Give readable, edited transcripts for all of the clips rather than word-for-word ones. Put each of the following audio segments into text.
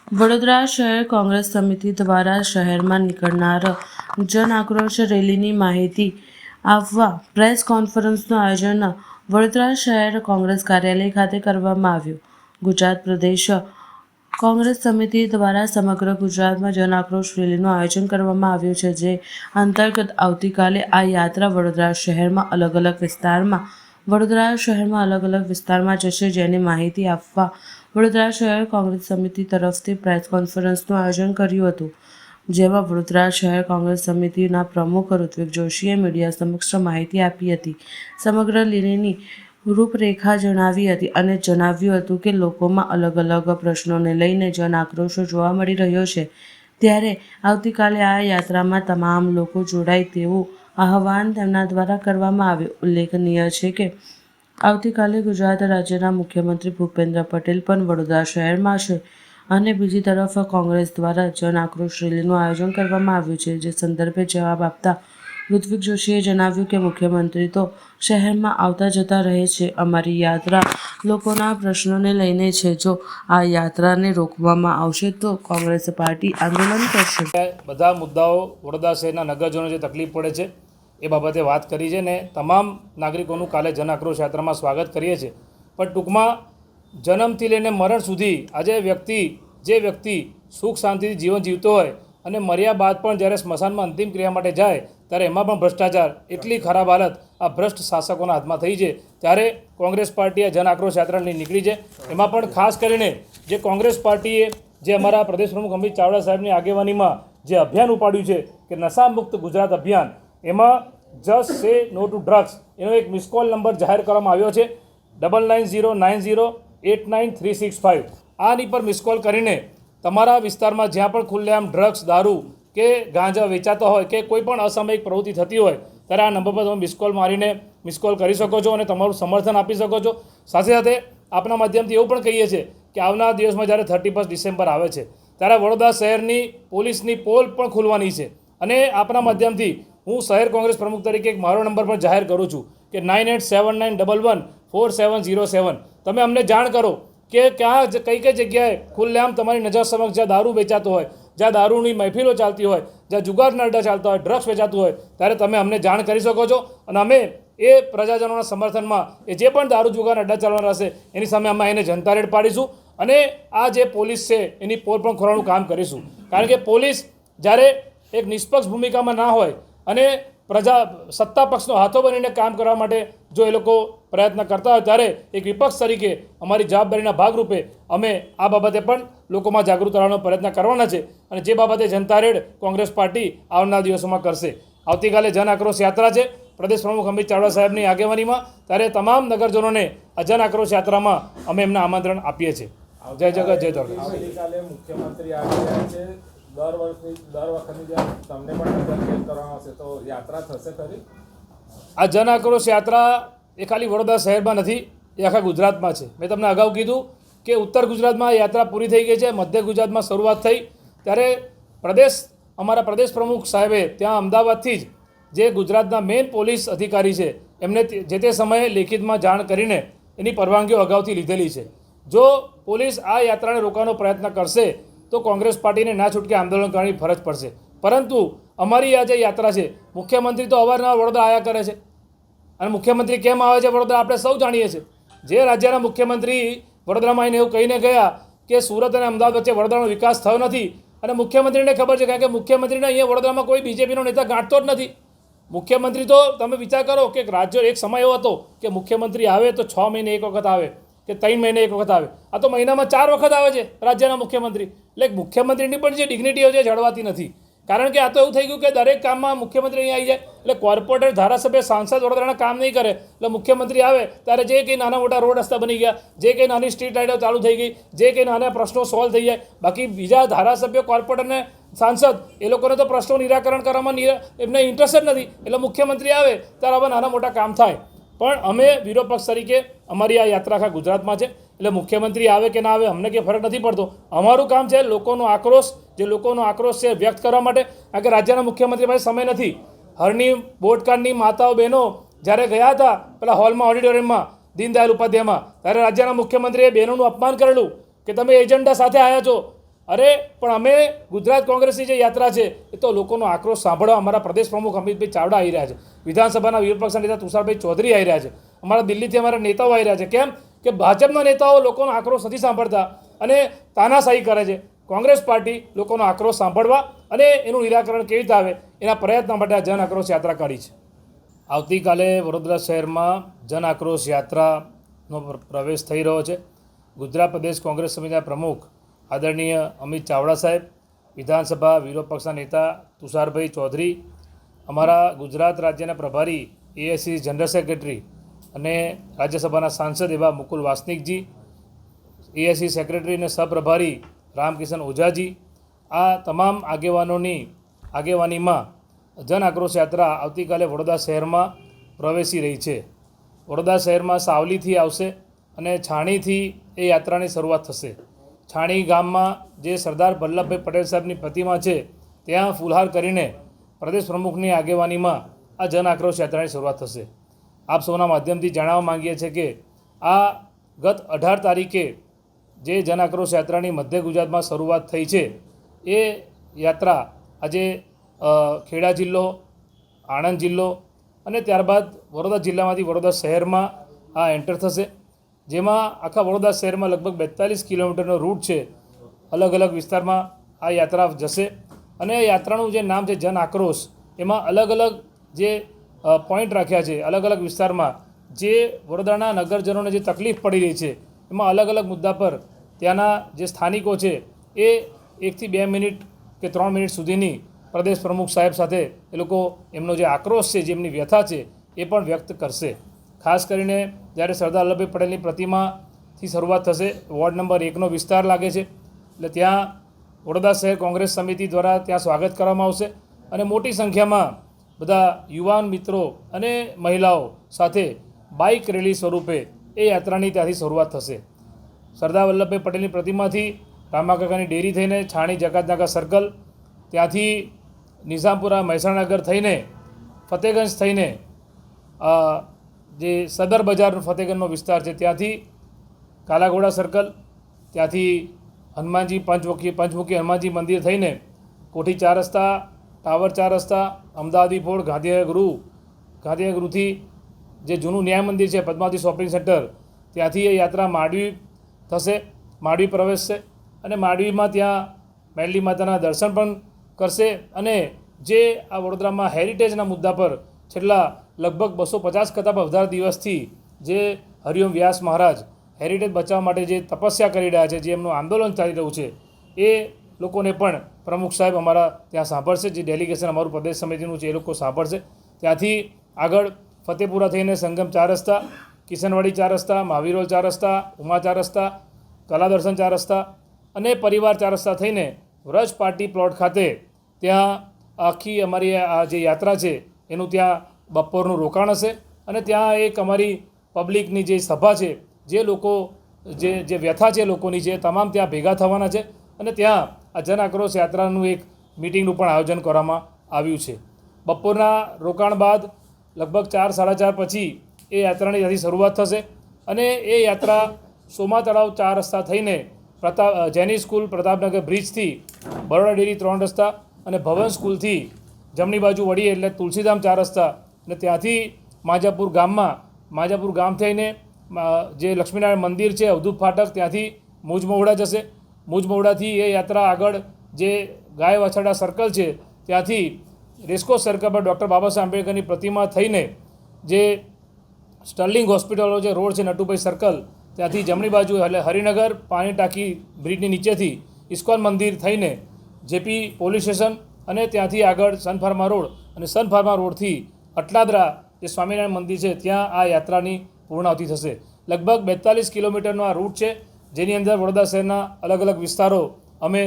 વડોદરા શહેર કોંગ્રેસ સમિતિ દ્વારા શહેરમાં નીકળનાર જન આક્રોશ રેલીની માહિતી આપવા પ્રેસ કોન્ફરન્સનું આયોજન વડોદરા શહેર કોંગ્રેસ કાર્યાલય ખાતે કરવામાં આવ્યું. ગુજરાત પ્રદેશ કોંગ્રેસ સમિતિ દ્વારા સમગ્ર ગુજરાતમાં જન આક્રોશ રેલીનું આયોજન કરવામાં આવ્યું છે, જે અંતર્ગત આવતીકાલે આ યાત્રા વડોદરા શહેરમાં અલગ અલગ વિસ્તારમાં જશે, જેની માહિતી આપવા વડોદરા શહેર કોંગ્રેસ સમિતિ તરફથી પ્રેસ કોન્ફરન્સનું આયોજન કર્યું હતું, જેમાં વડોદરા શહેર કોંગ્રેસ સમિતિના પ્રમુખ ઋત્વિક જોશીએ મીડિયા સમક્ષ માહિતી આપી હતી. સમગ્ર રેલીની રૂપરેખા જણાવી હતી અને જણાવ્યું હતું કે લોકોમાં અલગ અલગ પ્રશ્નોને લઈને જન આક્રોશ જોવા મળી રહ્યો છે, ત્યારે આવતીકાલે આ યાત્રામાં તમામ લોકો જોડાય તેવું આહવાન તેમના દ્વારા કરવામાં આવ્યું. ઉલ્લેખનીય છે કે આવતીકાલે ગુજરાત રાજ્યના મુખ્યમંત્રી ભૂપેન્દ્ર પટેલ પણ વડોદરા શહેરમાં છે અને બીજી તરફ કોંગ્રેસ દ્વારા જન આક્રોશ રેલીનું આયોજન કરવામાં આવ્યું છે, જે સંદર્ભે જવાબ આપતા ઋત્વિક જોશીએ જણાવ્યું કે મુખ્યમંત્રી તો શહેરમાં આવતા જતા રહે છે. અમારી યાત્રા લોકોના પ્રશ્નોને લઈને છે. જો આ યાત્રાને રોકવામાં આવશે તો કોંગ્રેસ પાર્ટી આંદોલન કરશે. બધા મુદ્દાઓ વડોદરા શહેરના નગરજનો જે તકલીફ પડે છે એ બાબતે વાત કરી છે ને તમામ નાગરિકોનું કાલે જન આક્રોશ યાત્રામાં સ્વાગત કરીએ છીએ. પણ ટૂંકમાં જન્મથી લઈને મરણ સુધી આજે જે વ્યક્તિ સુખ શાંતિથી જીવન જીવતો હોય અને મર્યા બાદ પણ જ્યારે સ્મશાનમાં અંતિમ ક્રિયા માટે જાય ત્યારે એમાં પણ ભ્રષ્ટાચાર, એટલી ખરાબ હાલત આ ભ્રષ્ટ શાસકોના હાથમાં થઈ છે, ત્યારે કોંગ્રેસ પાર્ટીએ જન આક્રોશ યાત્રા નીકળી છે. એમાં પણ ખાસ કરીને જે કોંગ્રેસ પાર્ટીએ જે અમારા પ્રદેશ પ્રમુખ અમિત ચાવડા સાહેબની આગેવાનીમાં જે અભિયાન ઉપાડ્યું છે કે નશામુક્ત ગુજરાત અભિયાન, એમાં જસ્ટ સે નો ટુ ડ્રગ્સ એનો એક મિસ કોલ નંબર જાહેર કરવામાં આવ્યો છે 9909089365. આની પર મિસ કોલ કરીને તમારા વિસ્તારમાં જ્યાં પણ ખુલ્લેઆમ ડ્રગ્સ, દારૂ કે ગાંજા વેચાતા હોય કે કોઈ પણ અસામયિક પ્રવૃત્તિ થતી હોય ત્યારે આ નંબર પર તમે મિસ કોલ કરી શકો છો અને તમારું સમર્થન આપી શકો છો. સાથે સાથે આપણા માધ્યમથી એવું પણ કહીએ છીએ કે આવનારા દિવસમાં જ્યારે 31 ડિસેમ્બર આવે છે ત્યારે વડોદરા શહેરની પોલીસની પોલ પણ ખુલવાની છે અને આપણા માધ્યમથી હું શહેર કોંગ્રેસ પ્રમુખ તરીકે એક મારો નંબર પણ જાહેર કરું છું કે 9879114707. તમે અમને જાણ કરો કે ક્યાં કઈ જગ્યાએ ખુલ્લેઆમ તમારી નજર સમક્ષ જ્યાં દારૂ વેચાતો હોય, જ્યાં દારૂની મહેફિલો ચાલતી હોય, જ્યાં જુગારના અડ્ડા ચાલતા હોય, ડ્રગ્સ વેચાતું હોય, ત્યારે તમે અમને જાણ કરી શકો છો અને અમે એ પ્રજાજનોના સમર્થનમાં એ જે પણ દારૂ જુગારના અડ્ડા ચાલવાના હશે એની સામે અમે એને જનતા રેડ પાડીશું અને આ જે પોલીસ છે એની પોલ પણ ખોલવાનું કામ કરીશું. કારણ કે પોલીસ જ્યારે એક નિષ્પક્ષ ભૂમિકામાં ના હોય અને સત્તા પક્ષનો હાથો બનીને કામ કરવા માટે જો એ લોકો પ્રયત્ન કરતા હોય ત્યારે એક વિપક્ષ તરીકે અમારી જવાબદારીના ભાગરૂપે અમે આ બાબતે પણ લોકોમાં જાગૃત કરવાનો પ્રયત્ન કરવાના છે અને જે બાબતે જનતા રેડ કોંગ્રેસ પાર્ટી આવનારા દિવસોમાં કરશે. આવતીકાલે જન આક્રોશ યાત્રા છે પ્રદેશ પ્રમુખ અમિત ચાવડા સાહેબની આગેવાનીમાં, ત્યારે તમામ નગરજનોને આ જન આક્રોશ યાત્રામાં અમે એમને આમંત્રણ આપીએ છીએ. જય જગત જય દ્વારકા. આવતીકાલે મુખ્યમંત્રી આવી રહ્યા છે. દર વખતની જેમ તમને પણ નજરકેદ કરવામાં આવશે તો યાત્રા થશે ખરી? આ જન આક્રોશ યાત્રા એ ખાલી વડોદરા શહેરમાં નથી, એ આખા ગુજરાતમાં છે. મેં તમને અગાઉ કીધું કે ઉત્તર ગુજરાતમાં યાત્રા પૂરી થઈ ગઈ છે, મધ્ય ગુજરાતમાં શરૂઆત થઈ, ત્યારે અમારા પ્રદેશ પ્રમુખ સાહેબે ત્યાં અમદાવાદથી જ જે ગુજરાતના મેઇન પોલીસ અધિકારી છે એમને જે તે સમયે લેખિતમાં જાણ કરીને એની પરવાનગીઓ અગાઉથી લીધેલી છે. જો પોલીસ આ યાત્રાને રોકવાનો પ્રયત્ન કરશે તો કોંગ્રેસ પાર્ટીને ના છૂટકે આંદોલન કરવાની ફરજ પડશે. પરંતુ અમારી આ જે યાત્રા છે, મુખ્યમંત્રી તો અવારનવાર વડોદરા આવ્યા કરે છે અને મુખ્યમંત્રી કેમ આવે છે વડોદરા આપણે સૌ જાણીએ છીએ. જે રાજ્યના મુખ્યમંત્રી વડોદરામાં આવીને એવું કહીને ગયા કે સુરત અને અમદાવાદ વચ્ચે વડોદરાનો વિકાસ થયો નથી, અને મુખ્યમંત્રીને ખબર છે કારણ કે મુખ્યમંત્રીને અહીંયા વડોદરામાં કોઈ બીજેપીનો નેતા ગાંઠતો જ નથી. મુખ્યમંત્રી તો તમે વિચાર કરો કે રાજ્ય એક સમય એવો હતો કે મુખ્યમંત્રી આવે તો 6 મહિને એક વખત આવે કે 3 મહિને એક વખત આવે, આ તો મહિનામાં 4 વખત આવે છે રાજ્યના મુખ્યમંત્રી. એટલે મુખ્યમંત્રીની પણ જે ડિગ્નિટીઓ છે જળવાતી નથી, કારણ કે આ તો એવું થઈ ગયું કે દરેક કામમાં મુખ્યમંત્રી અહીં આવી જાય. એટલે કોર્પોરેટર, ધારાસભ્ય, સાંસદ વડોદરાના કામ નહીં કરે એટલે મુખ્યમંત્રી આવે ત્યારે જે કંઈ નાના મોટા રોડ રસ્તા બની ગયા, જે કંઈ નાની સ્ટ્રીટ લાઇટો ચાલુ થઈ ગઈ, જે કંઈ નાના પ્રશ્નો સોલ્વ થઈ જાય, બાકી બીજા ધારાસભ્યો, કોર્પોરેટરને સાંસદ એ લોકોને તો પ્રશ્નો નિરાકરણ કરવામાં એમને ઇન્ટરેસ્ટ જ નથી. એટલે મુખ્યમંત્રી આવે ત્યારે આવા નાના મોટા કામ થાય. પણ અમે વિરોધ પક્ષ તરીકે અમારી આ યાત્રા આખા ગુજરાતમાં છે, એટલે મુખ્યમંત્રી આવે કે ના આવે અમને કંઈ ફરક નથી પડતો. અમારું કામ છે લોકોનો આક્રોશ છે વ્યક્ત કરવા માટે, કારણ કે રાજ્યના મુખ્યમંત્રી પાસે સમય નથી. હરની બોટકાંડની માતાઓ બહેનો જ્યારે ગયા હતા પેલા હોલમાં, ઓડિટોરિયમમાં, દીનદયાલ ઉપાધ્યાયમાં, ત્યારે રાજ્યના મુખ્યમંત્રીએ બહેનોનું અપમાન કરેલું કે તમે એજન્ડા સાથે આવ્યા છો, અરે પણ અમે ગુજરાત કોંગ્રેસની જે યાત્રા છે એ તો લોકોનો આક્રોશ સાંભળવા અમારા પ્રદેશ પ્રમુખ અમિતભાઈ ચાવડા આવી રહ્યા છે, વિધાનસભાના વિરોધપક્ષના નેતા તુષારભાઈ ચૌધરી આવી રહ્યા છે, અમારા દિલ્હીથી અમારા નેતાઓ આવી રહ્યા છે. કેમ કે ભાજપના નેતાઓ લોકોનો આક્રોશ નથી સાંભળતા અને તાનાશાહી કરે છે. કોંગ્રેસ પાર્ટી લોકોનો આક્રોશ સાંભળવા અને એનું નિરાકરણ કેવી રીતે આવે એના પ્રયત્ન માટે આ જન આક્રોશ યાત્રા કરી છે. આવતીકાલે વડોદરા શહેરમાં જન આક્રોશ યાત્રાનો પ્રવેશ થઈ રહ્યો છે. ગુજરાત પ્રદેશ કોંગ્રેસ સમિતિના પ્રમુખ આદરણીય અમિત ચાવડા સાહેબ, વિધાનસભા વિરોધ પક્ષના નેતા તુષારભાઈ ચૌધરી, અમારા ગુજરાત રાજ્યના પ્રભારી એઆઈસીસી જનરલ સેક્રેટરી અને રાજ્યસભાના સાંસદ એવા મુકુલ વાસનિકજી, એઆઈસીસી સેક્રેટરી અને સહપ્રભારી રામકિશન ઓઝાજી, આ તમામ આગેવાનોની આગેવાનીમાં જન આક્રોશ યાત્રા આવતીકાલે વડોદરા શહેરમાં પ્રવેશી રહી છે. વડોદરા શહેરમાં સાવલીથી આવશે અને છાણીથી એ યાત્રાની શરૂઆત થશે. છાણી ગામમાં જે સરદાર વલ્લભભાઈ પટેલ સાહેબની પ્રતિમા છે ત્યાં ફૂલહાર કરીને પ્રદેશ પ્રમુખની આગેવાનીમાં આ જન આક્રોશ યાત્રાની શરૂઆત થશે. આપ સૌના માધ્યમથી જણાવવા માંગીએ છીએ કે આ ગત 18 તારીખે જે જન આક્રોશ યાત્રાની મધ્ય ગુજરાતમાં શરૂઆત થઈ છે એ યાત્રા આજે ખેડા જિલ્લો, આણંદ જિલ્લો અને ત્યારબાદ વડોદરા જિલ્લામાંથી વડોદરા શહેરમાં આ એન્ટર થશે, જેમાં આખા વડોદરા શહેરમાં લગભગ 42 કિલોમીટરનો રૂટ છે. અલગ અલગ વિસ્તારમાં આ યાત્રા જશે અને યાત્રાનું જે નામ છે જન આક્રોશ, એમાં અલગ અલગ જે પોઈન્ટ રાખ્યા છે, અલગ અલગ વિસ્તારમાં જે વડોદરાના નગરજનોને જે તકલીફ પડી રહી છે એમાં અલગ અલગ મુદ્દા પર ત્યાંના જે સ્થાનિકો છે એ 1 થી 2 મિનિટ કે 3 મિનિટ સુધીની પ્રદેશ પ્રમુખ સાહેબ સાથે એ લોકો એમનો જે આક્રોશ છે, જે એમની વ્યથા છે એ પણ વ્યક્ત કરશે. ખાસ કરીને જ્યારે સરદાર વલ્લભભાઈ પટેલની પ્રતિમાથી શરૂઆત થશે, વોર્ડ નંબર 1નો વિસ્તાર લાગે છે એટલે ત્યાં વડોદરા શહેર કોંગ્રેસ સમિતિ દ્વારા ત્યાં સ્વાગત કરવામાં આવશે અને મોટી સંખ્યામાં બધા યુવાન મિત્રો અને મહિલાઓ સાથે બાઇક રેલી સ્વરૂપે એ યાત્રાની ત્યાંથી શરૂઆત થશે. સરદાર વલ્લભભાઈ પટેલની પ્રતિમાથી રામાકાકાની ડેરી થઈને છાણી જકાતનાકા સર્કલ, ત્યાંથી નિઝામપુરા મહેસાણાનગર થઈને ફતેગંજ થઈને જે સદર બજારનો ફતેગંજનો વિસ્તાર છે ત્યાંથી કાલાઘોડા સર્કલ, ત્યાંથી હનુમાનજી પંચમુખી હનુમાનજી મંદિર થઈને કોઠી 4 રસ્તા, ટાવર 4 રસ્તા, અમદાવાદી ફોર્ડ, ગાંધીનગર ગૃહથી જે જૂનું ન્યાય મંદિર છે, પદ્માવતી શોપિંગ સેન્ટર, ત્યાંથી એ યાત્રા માંડવી થશે, માંડવી પ્રવેશશે અને માંડવીમાં ત્યાં મેલડી માતાના દર્શન પણ કરશે અને જે આ વડોદરામાં હેરિટેજના મુદ્દા પર છેલ્લા લગભગ 250 કરતાં પણ વધારે દિવસથી જે હરિઓમ વ્યાસ મહારાજ હેરિટેજ બચાવવા માટે જે તપસ્યા કરી રહ્યા છે, જે એમનું આંદોલન ચાલી રહ્યું છે, એ લોકોને પણ પ્રમુખ સાહેબ અમારા ત્યાં સાંભળશે. જે ડેલિગેશન અમારું પ્રદેશ સમિતિનું છે એ લોકો સાંભળશે. ત્યાંથી આગળ ફતેપુરા થઈને સંગમ 4 રસ્તા, કિશનવાડી 4 રસ્તા, મહાવીરોલ 4 રસ્તા, ઉમા 4 રસ્તા, કલાદર્શન 4 રસ્તા અને પરિવાર 4 રસ્તા થઈને વ્રજ પાર્ટી પ્લોટ ખાતે ત્યાં આખી અમારી આ જે યાત્રા છે એનું ત્યાં બપોરનું રોકાણ હશે અને ત્યાં એક અમારી પબ્લિકની જે સભા છે, જે લોકો જે વ્યથા છે લોકોની છે, તમામ ત્યાં ભેગા થવાના છે અને ત્યાં આ જન આક્રોશ યાત્રાનું એક મિટિંગનું પણ આયોજન કરવામાં આવ્યું છે. બપોરના રોકાણ બાદ લગભગ 4-4:30 પછી એ યાત્રાની ત્યાંથી શરૂઆત થશે અને એ યાત્રા સોમા તળાવ 4 રસ્તા થઈને જૈની સ્કૂલ પ્રતાપનગર બ્રિજથી બરોડા ડેરી 3 રસ્તા અને ભવન સ્કૂલથી જમણી બાજુ વળીએ એટલે તુલસીધામ 4 રસ્તા અને ત્યાંથી માજાપુર ગામ થઈને જે લક્ષ્મીનારાયણ મંદિર છે, અવધૂત ફાટક, ત્યાંથી મુજમહુડા જશે. મુજમહુડાથી એ યાત્રા આગળ જે ગાય વાછરડા સર્કલ છે ત્યાંથી રેસકોર્સ સર્કલ પર ડૉક્ટર બાબા સાહેબ આંબેડકરની પ્રતિમા થઈને જે સ્ટર્લિંગ હોસ્પિટલો જે રોડ છે નટુભાઈ સર્કલ, ત્યાંથી જમણી બાજુ એટલે હરિનગર પાણી ટાંકી બ્રિજની નીચેથી ઇસ્કોન મંદિર થઈને જેપી પોલીસ સ્ટેશન અને ત્યાંથી આગળ સન ફાર્મા રોડ અને સન ફાર્મા રોડથી અટલાદરા જે સ્વામિનારાયણ મંદિર છે ત્યાં આ યાત્રાની પૂર્ણાહુતિ થશે. લગભગ 42 કિલોમીટરનો આ રૂટ છે, જેની અંદર વડોદરા શહેરના અલગ અલગ વિસ્તારો અમે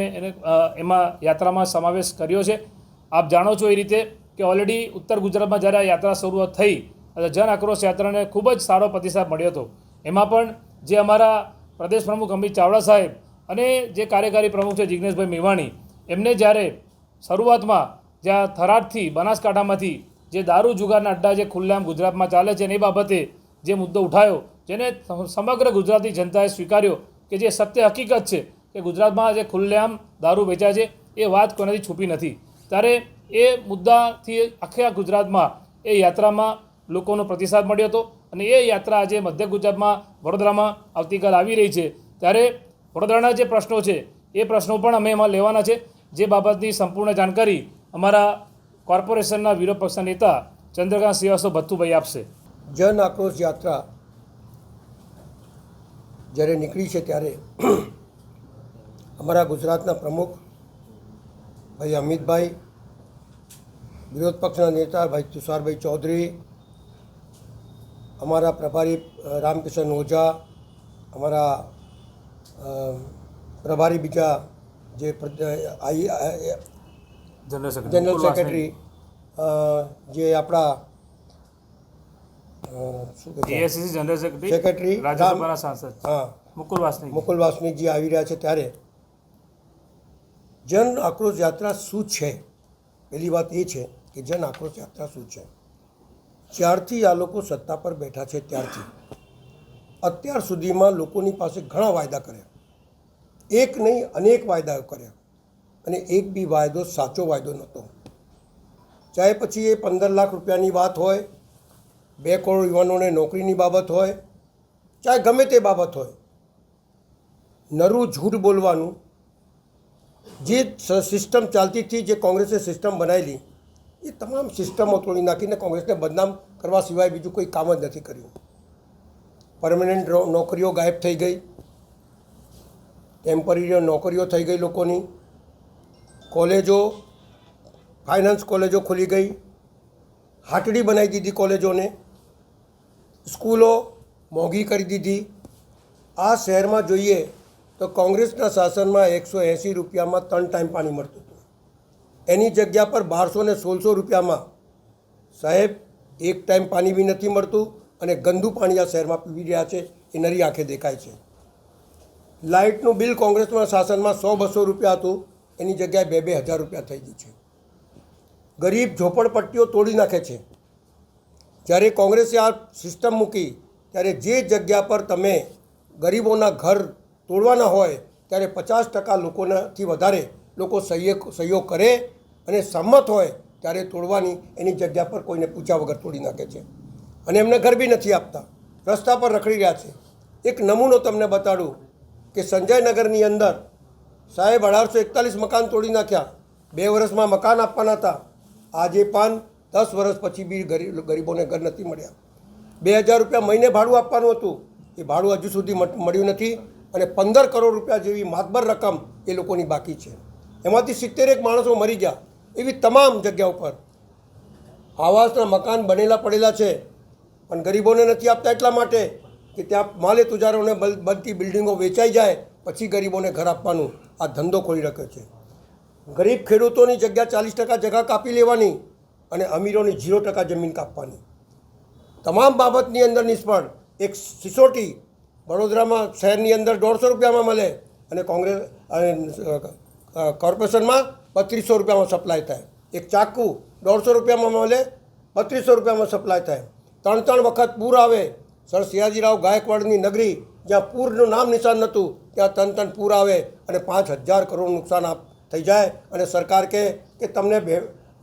એમાં યાત્રામાં સમાવેશ કર્યો છે. આપ જાણો છો એ રીતે કે ઓલરેડી ઉત્તર ગુજરાતમાં જ્યારે આ યાત્રા શરૂઆત થઈ જન આક્રોશ યાત્રાને ખૂબ જ સારો પ્રતિસાદ મળ્યો હતો. એમાં પણ જે અમારા પ્રદેશ પ્રમુખ અમિત ચાવડા સાહેબ અને જે કાર્યકારી પ્રમુખ છે જિગ્નેશભાઈ મેવાણી, એમને જ્યારે શરૂઆતમાં જ્યાં થરાદથી બનાસકાંઠામાંથી જે દારૂ જુગારના અડ્ડા જે ખુલ્લેઆમ ગુજરાતમાં ચાલે છે ને એ બાબતે જે મુદ્દો ઉઠાયો, જેને સમગ્ર ગુજરાતી જનતાએ સ્વીકાર્યો કે જે સત્ય હકીકત છે કે ગુજરાતમાં જે ખુલ્લેઆમ દારૂ વેચાય છે એ વાત કોઈનાથી છુપી નથી. ત્યારે એ મુદ્દાથી આખા ગુજરાતમાં એ યાત્રામાં લોકોનો પ્રતિસાદ મળ્યો હતો અને એ યાત્રા આજે મધ્ય ગુજરાતમાં વડોદરામાં આવતીકાલ આવી રહી છે. ત્યારે વડોદરાના જે પ્રશ્નો છે એ પ્રશ્નો પણ અમે એમાં લેવાના છે, જે બાબતની સંપૂર્ણ જાણકારી અમારા કોર્પોરેશનના વિરોધ પક્ષના નેતા ચંદ્રકાંત શ્રીવાસ્તવ ભથ્થુભાઈ આપશે. જન આક્રોશ યાત્રા જ્યારે નીકળી છે ત્યારે અમારા ગુજરાતના પ્રમુખ ભાઈ અમિતભાઈ, વિરોધ પક્ષના નેતા ભાઈ તુષારભાઈ ચૌધરી, અમારા પ્રભારી રામકિશન ઓઝા, અમારા પ્રભારી બીજા જે જનરલ સેક્રેટરી જે આપણા શું કહેવાય એઆઈસીસી જનરલ સેક્રેટરી રાજ્યસભાના સાંસદ હા મુકુલ વાસનિકજી આવી રહ્યા છે. ત્યારે જન આક્રોશ યાત્રા શું છે? પહેલી વાત એ છે કે જન આક્રોશ યાત્રા શું છે. જ્યારથી આ લોકો સત્તા પર બેઠા છે ત્યારથી અત્યાર સુધીમાં લોકોની પાસે ઘણા વાયદા કર્યા, એક નહીં અનેક વાયદાઓ કર્યા, અને એક બી વાયદો સાચો વાયદો નહોતો. ચાહે પછી એ 15 લાખ રૂપિયાની વાત હોય, 2 કરોડ યુવાનોને નોકરીની બાબત હોય, ચાહે ગમે તે બાબત હોય, નરું જૂઠ બોલવાનું જે સિસ્ટમ ચાલતી હતી, જે કોંગ્રેસે સિસ્ટમ બનાવેલી, એ તમામ સિસ્ટમો તોડી નાખીને કોંગ્રેસને બદનામ કરવા સિવાય બીજું કોઈ કામ જ નથી કર્યું. પરમનન્ટ નોકરીઓ ગાયબ થઈ ગઈ, ટેમ્પરરી નોકરીઓ થઈ ગઈ લોકોની, કોલેજો ફાઇનાન્સ કોલેજો ખુલી ગઈ, હાટડી બનાવી દીધી કોલેજોને, સ્કૂલો મોંઘી કરી દીધી. આ શહેરમાં જોઈએ તો કોંગ્રેસના શાસનમાં 180 રૂપિયામાં 3 ટાઈમ પાણી મળતું હતું. એની જગ્યા પર 1200 ને 1600 રૂપિયામાં સાહેબ એક ટાઈમ પાણી બી નથી મળતું, અને ગંદુ પાણી આ શહેરમાં પીવી રહ્યા છે એ નરી આંખે દેખાય છે. લાઇટનું બિલ કોંગ્રેસના શાસનમાં 100-200 રૂપિયા હતું, એની જગ્યાએ 2-2 હજાર રૂપિયા થઈ ગયું છે. ગરીબ ઝોપડપટ્ટીઓ તોડી નાખે છે. જ્યારે કોંગ્રેસે આ સિસ્ટમ મૂકી ત્યારે જે જગ્યા પર તમે ગરીબોના ઘર તોડવાના હોય ત્યારે 50% લોકોનાથી વધારે લોકો સહયોગ કરે અને સંમત હોય ત્યારે તોડવાની એની જગ્યા પર કોઈને પૂછ્યા વગર તોડી નાખે છે, અને એમને ઘર બી નથી આપતા, રસ્તા પર રખડી રહ્યા છે. એક નમૂનો તમને બતાડું કે સંજયનગરની અંદર સાહેબ 1841 મકાન તોડી નાખ્યા. 2 વર્ષમાં મકાન આપવાના હતા, આજે પણ 10 વર્ષ પછી બી ગરીબોને ઘર નથી મળ્યા. 2000 રૂપિયા મહિને ભાડું આપવાનું હતું, એ ભાડું હજુ સુધી મળ્યું નથી, અને 15 કરોડ રૂપિયા જેવી માતબર રકમ એ લોકોની બાકી છે. એમાંથી 71 માણસો મરી ગયા. એવી તમામ જગ્યા ઉપર આવાસના મકાન બનેલા પડેલા છે, પણ ગરીબોને નથી આપતા એટલા માટે કે ત્યાં માલે તુજારોને બનતી બિલ્ડિંગો વેચાઈ જાય પછી ગરીબોને ઘર આપવાનું આ ધંધો ખોલી રાખ્યો છે. ગરીબ ખેડૂતોની જગ્યા 40% જગ્યા કાપી લેવાની અને અમીરોની 0% જમીન કાપવાની. તમામ બાબતની અંદર નિષ્ફળ. એક સિસોટી વડોદરામાં શહેરની અંદર 150 રૂપિયામાં મળે, અને કોંગ્રેસ કોર્પોરેશનમાં 3200 રૂપિયામાં સપ્લાય થાય. એક ચાકુ 150 રૂપિયામાં મળે, 3200 રૂપિયામાં સપ્લાય થાય. 3 વખત પૂર આવે. સર સયાજીરાવ ગાયકવાડની નગરી જ્યાં પૂરનું નામ નિશાન નહોતું ત્યાં 3 પૂર આવે અને 5000 કરોડ નુકસાન થઈ જાય, અને સરકાર કહે કે તમને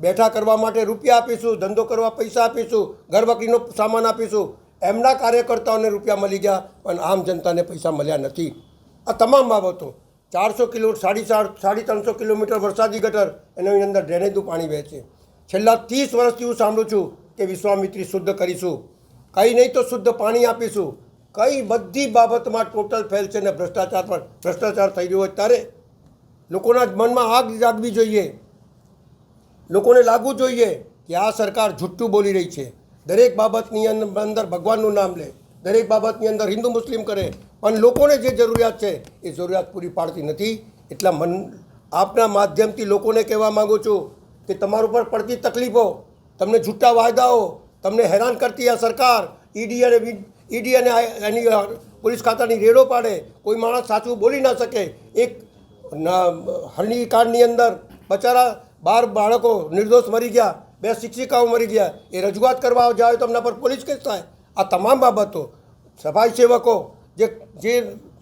બેઠા કરવા માટે રૂપિયા આપીશું, ધંધો કરવા પૈસા આપીશું, ઘર વકરીનો સામાન આપીશું. એમના કાર્યકર્તાઓને રૂપિયા મળી ગયા, પણ આમ જનતાને પૈસા મળ્યા નથી. આ તમામ બાબતો 350 કિલોમીટર વરસાદી ગટર, એની અંદર ડ્રેનેજનું પાણી વહે છે. છેલ્લા 30 વર્ષથી હું સાંભળું છું કે વિશ્વામિત્રી શુદ્ધ કરીશું, કંઈ નહીં તો શુદ્ધ પાણી આપીશું. કઈ બધી બાબતમાં ટોટલ ફેલ છે, ને ભ્રષ્ટાચાર થઈ રહ્યો હોય ત્યારે લોકોના મનમાં આગ જાગવી જોઈએ. લોકોને લાગવું જોઈએ કે આ સરકાર જુઠ્ઠું બોલી રહી છે. દરેક બાબતની અંદર ભગવાનનું નામ લે, દરેક બાબતની અંદર હિન્દુ મુસ્લિમ કરે, પણ લોકોને જે જરૂરિયાત છે એ જરૂરિયાત પૂરી પાડતી નથી. એટલા આપના માધ્યમથી લોકોને કહેવા માગું છું કે તમારા ઉપર પડતી તકલીફો, તમને જૂઠા વાયદાઓ, તમને હેરાન કરતી આ સરકાર ઈડી અને એની પોલીસ ખાતાની રેડો પાડે, કોઈ માણસ સાચું બોલી ના શકે. એક હરણીકાંડની અંદર બચારા 12 બાળકો નિર્દોષ મરી ગયા, 2 શિક્ષિકાઓ મરી ગયા, એ રજૂઆત કરવા જાય તો એમના પર પોલીસ કેસ થાય. આ તમામ બાબતો સફાઈ સેવકો જે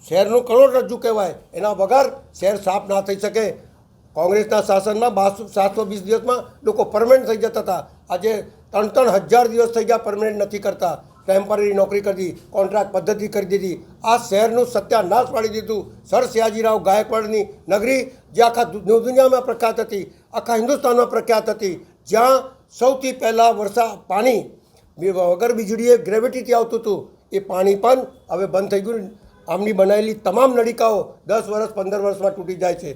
શહેરનું કરોડરજ્જુ કહેવાય, એના વગર શહેર સાફ ના થઈ શકે. કોંગ્રેસના શાસનમાં 720 દિવસમાં લોકો પરમનન્ટ થઈ જતા હતા. આજે 3,000 દિવસ થઈ ગયા, પરમનન્ટ નથી કરતા. ટેમ્પરરી નોકરી કરી દીધી, કોન્ટ્રાક્ટ પદ્ધતિ કરી દીધી. આ શહેરનું સત્યાનાશ પાડી દીધું. સર સયાજીરાવ ગાયકવાડની નગરી જે આખા દુનિયામાં પ્રખ્યાત હતી, આખા હિન્દુસ્તાનમાં પ્રખ્યાત હતી, જ્યાં સૌથી પહેલાં પાણી વગર વીજળીએ ગ્રેવિટીથી આવતું હતું, એ પાણી પણ હવે બંધ થઈ ગયું. આમની બનાવેલી તમામ નળિકાઓ 10 વર્ષ 15 વર્ષમાં તૂટી જાય છે.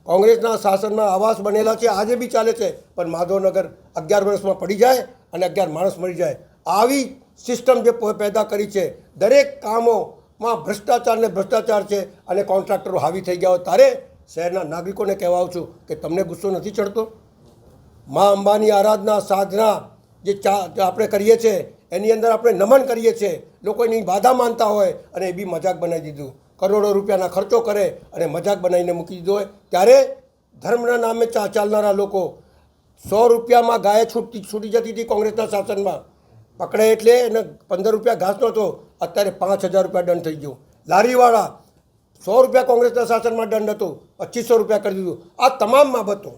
કોંગ્રેસના શાસનમાં આવાસ બનેલા છે, આજે બી ચાલે છે, પણ માધવનગર 11 વર્ષમાં પડી જાય અને 11 માણસ મરી જાય. આવી સિસ્ટમ જે પેદા કરી છે, દરેક કામોમાં ભ્રષ્ટાચાર છે અને કોન્ટ્રાક્ટરો હાવી થઈ ગયા હોય. તારે શહેરના નાગરિકોને કહેવા આવું છું કે તમને ગુસ્સો નથી ચડતો? મા અંબાની આરાધના સાધના જે આપણે કરીએ છીએ, એની અંદર આપણે નમન કરીએ છીએ. લોકો એની બાધા માનતા હોય અને એ બી મજાક બનાવી દીધું. કરોડો રૂપિયાના ખર્ચો કરે અને મજાક બનાવીને મૂકી દીધો હોય. ત્યારે ધર્મના નામે ચાલનારા લોકો 100 રૂપિયામાં ગાય છૂટી જતી હતી કોંગ્રેસના શાસનમાં. પકડે એટલે એને 15 રૂપિયા ઘાસનો હતો, અત્યારે 5,000 રૂપિયા દંડ થઈ ગયો. લારીવાળા 100 રૂપિયા કોંગ્રેસના શાસનમાં દંડ હતો, 2,500 રૂપિયા કરી દીધું. આ તમામ બાબતો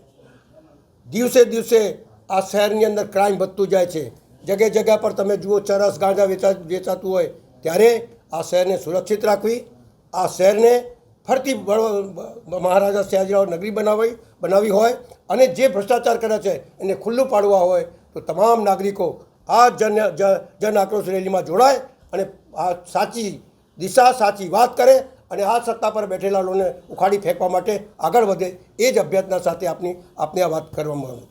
દિવસે દિવસે આ શહેરની અંદર ક્રાઇમ વધતું જાય છે. જગ્યા પર તમે જુઓ, ચરસ ગાંજા વેચાતું હોય. ત્યારે આ શહેરને સુરક્ષિત રાખવી, આ શહેરને ફરતી મહારાજા સયાજીરાવ નગરી બનાવી હોય અને જે ભ્રષ્ટાચાર કરે છે એને ખુલ્લું પાડવા હોય, તો તમામ નાગરિકો આ જન આક્રોશ રેલીમાં જોડાય અને આ સાચી દિશા, સાચી વાત કરે અને આ સત્તા પર બેઠેલા લોકોને ઉખાડી ફેંકવા માટે આગળ વધે. એ જ અભ્યર્થના સાથે આપને આ વાત કરવા માંગુ છું.